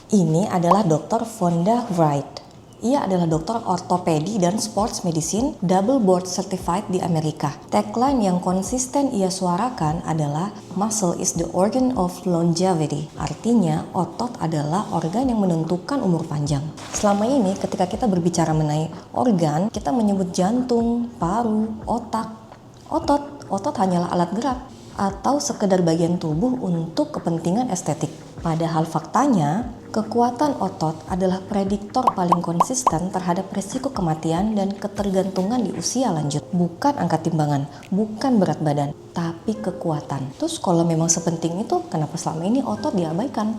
Ini adalah Dr. Vonda Wright. Ia adalah dokter ortopedi dan sports medicine double board certified di Amerika. Tagline yang konsisten ia suarakan adalah "Muscle is the organ of longevity". Artinya, otot adalah organ yang menentukan umur panjang. Selama ini ketika kita berbicara mengenai organ, kita menyebut jantung, paru, otak, otot. Otot hanyalah alat gerak atau sekedar bagian tubuh untuk kepentingan estetik. Padahal faktanya, kekuatan otot adalah prediktor paling konsisten terhadap risiko kematian dan ketergantungan di usia lanjut. Bukan angka timbangan, bukan berat badan, tapi kekuatan. Terus kalau memang sepenting itu, kenapa selama ini otot diabaikan?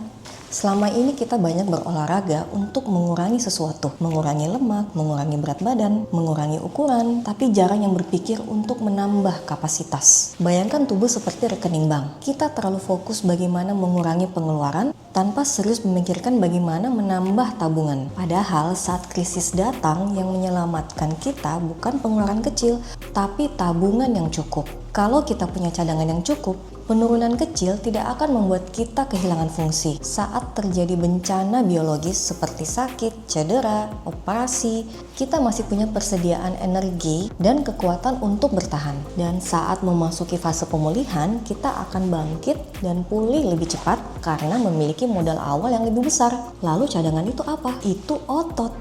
Selama ini kita banyak berolahraga untuk mengurangi sesuatu, mengurangi lemak, mengurangi berat badan, mengurangi ukuran, tapi jarang yang berpikir untuk menambah kapasitas. Bayangkan tubuh seperti rekening bank. Kita terlalu fokus bagaimana mengurangi pengeluaran tanpa serius memikirkan bagaimana menambah tabungan. Padahal saat krisis datang, yang menyelamatkan kita bukan pengeluaran kecil, tapi tabungan yang cukup. Kalau kita punya cadangan yang cukup, penurunan kecil tidak akan membuat kita kehilangan fungsi. Saat terjadi bencana biologis seperti sakit, cedera, operasi, kita masih punya persediaan energi dan kekuatan untuk bertahan. Dan saat memasuki fase pemulihan, kita akan bangkit dan pulih lebih cepat karena memiliki modal awal yang lebih besar. Lalu cadangan itu apa? Itu otot.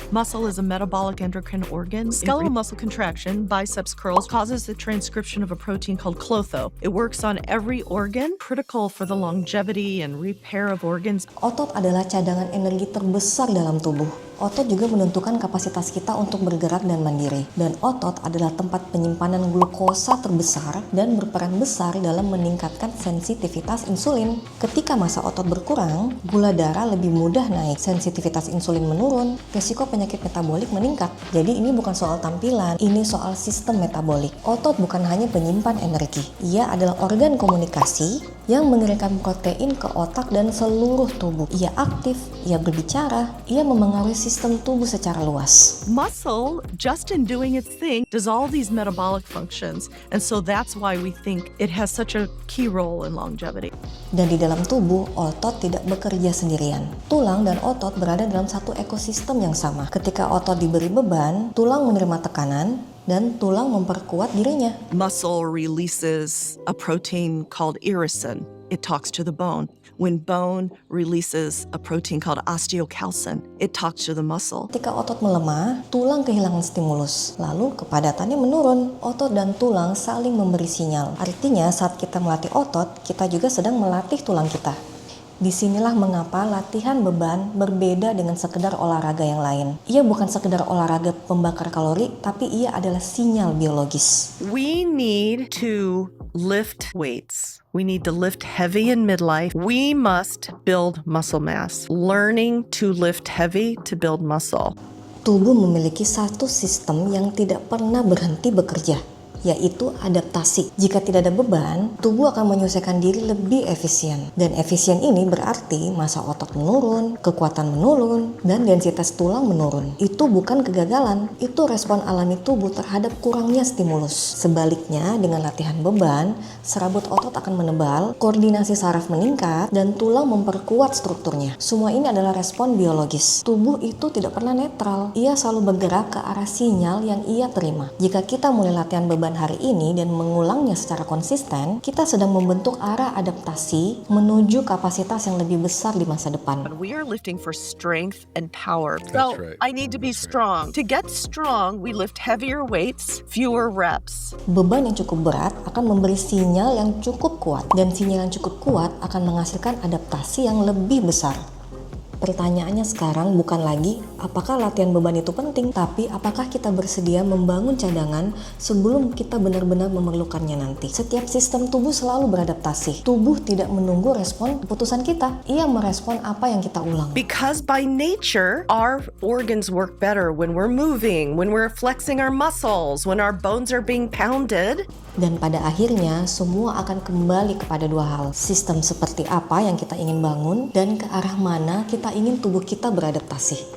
Muscle is a metabolic endocrine organ. Skeletal muscle contraction, biceps curls, causes the transcription of a protein called klotho. It works on every organ, critical for the longevity and repair of organs. Otot adalah cadangan energi terbesar dalam tubuh. Otot juga menentukan kapasitas kita untuk bergerak dan mandiri. Dan otot adalah tempat penyimpanan glukosa terbesar dan berperan besar dalam meningkatkan sensitivitas insulin. Ketika massa otot berkurang, gula darah lebih mudah naik, sensitivitas insulin menurun, risiko penyakit metabolik meningkat. Jadi ini bukan soal tampilan, ini soal sistem metabolik. Otot bukan hanya penyimpan energi. Ia adalah organ komunikasi yang mengirimkan protein ke otak dan seluruh tubuh. Ia aktif, ia berbicara, ia memengaruhi sistem tubuh secara luas. Muscle, just in doing its thing, does all these metabolic functions. And so that's why we think it has such a key role in longevity. Dan di dalam tubuh, otot tidak bekerja sendirian. Tulang dan otot berada dalam satu ekosistem yang sama. Ketika otot diberi beban, tulang menerima tekanan, dan tulang memperkuat dirinya. Muscle releases a protein called irisin. It talks to the bone. When bone releases a protein called osteocalcin, it talks to the muscle. Ketika otot melemah, tulang kehilangan stimulus, lalu kepadatannya menurun. Otot dan tulang saling memberi sinyal. Artinya saat kita melatih otot, kita juga sedang melatih tulang kita. Disinilah mengapa latihan beban berbeda dengan sekedar olahraga yang lain. Ia bukan sekedar olahraga pembakar kalori, tapi ia adalah sinyal biologis. We need to lift weights. We need to lift heavy in midlife. We must build muscle mass. Learning to lift heavy to build muscle. Tubuh memiliki satu sistem yang tidak pernah berhenti bekerja, yaitu adaptasi. Jika tidak ada beban, tubuh akan menyesuaikan diri lebih efisien. Dan efisien ini berarti massa otot menurun, kekuatan menurun, dan densitas tulang menurun. Itu bukan kegagalan, itu respon alami tubuh terhadap kurangnya stimulus. Sebaliknya, dengan latihan beban, serabut otot akan menebal, koordinasi saraf meningkat, dan tulang memperkuat strukturnya. Semua ini adalah respon biologis. Tubuh itu tidak pernah netral. Ia selalu bergerak ke arah sinyal yang ia terima. Jika kita mulai latihan beban hari ini dan mengulangnya secara konsisten, kita sedang membentuk arah adaptasi menuju kapasitas yang lebih besar di masa depan. We are lifting for strength and power. That's right. I need to be strong. To get strong, we lift heavier weights, fewer reps. Beban yang cukup berat akan memberi sinyal yang cukup kuat, dan sinyal yang cukup kuat akan menghasilkan adaptasi yang lebih besar. Pertanyaannya sekarang bukan lagi apakah latihan beban itu penting, tapi apakah kita bersedia membangun cadangan sebelum kita benar-benar memerlukannya nanti. Setiap sistem tubuh selalu beradaptasi. Tubuh tidak menunggu respon keputusan kita. Ia merespon apa yang kita ulang. Because by nature, our organs work better when we're moving, when we're flexing our muscles, when our bones are being pounded. Dan pada akhirnya semua akan kembali kepada dua hal. Sistem seperti apa yang kita ingin bangun dan ke arah mana kita ingin tubuh kita beradaptasi.